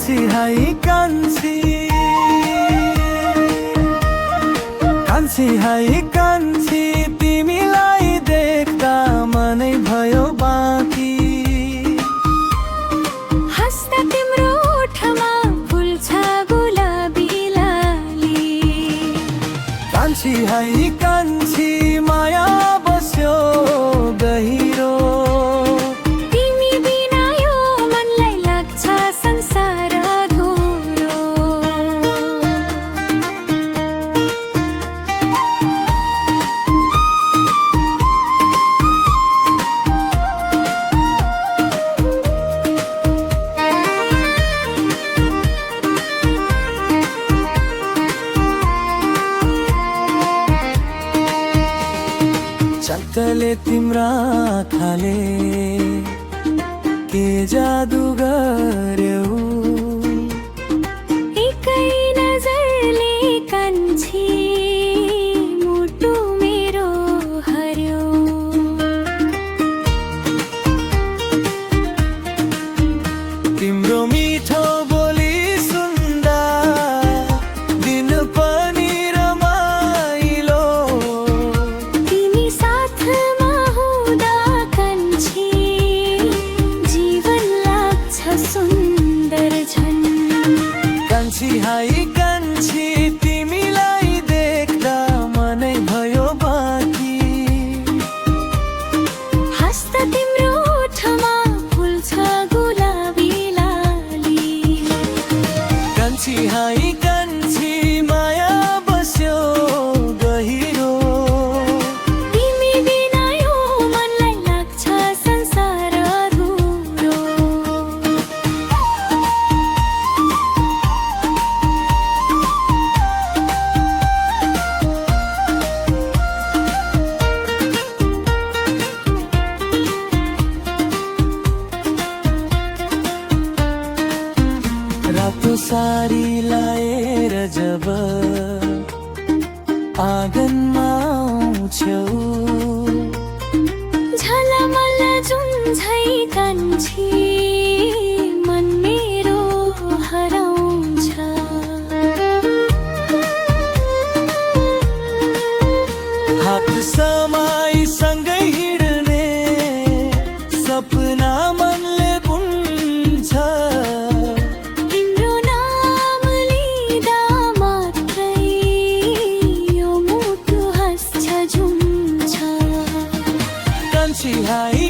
कान्छी हाई कान्छी, कान्छी हाई कान्छी, तिमीलाई देख्दा मनै भयो बाँकी। हस्ता तिम्रो ओठमा फुल्छ गुलाबी लाली। कान्छी हाई कान्छी, माया बस्यो गहिरो। तिमी बिना यो मनलाई लाग्छ संसार अधुरो। चक्कले तिम्रा आँखाले के जादु गर्यो। एकै नजरले कान्छी मुटु मेरो हर्यो। तिम्रो मिठो बोली सुन्दा दिन पनि रमाइलो। तिमी साथमा हुँदा कान्छी जीवन लाग्छ सुन्दर झन्। कान्छी हाई कान्छी, तिमीलाई देख्दा मनै भयो बाँकी। हस्ता तिम्रो ओठमा फुल्छ गुलाबी लाली। कान्छी हाई कान्छी, माया बस्यो गहिरो। तिमी बिना यो मनलाई लाग्छ संसार अधुरो। रातो सारी लाएर जब आँगनमा आउँछौ, झलमल जुम्झै कान्छी मन मेरो हराउँछ। हात समाई सँगै हिँड्ने सपना मनले बुन्छ। तिम्रो नाम लिँदा मात्रै यो मुटु हस्छ झुम्छ। कान्छी हाई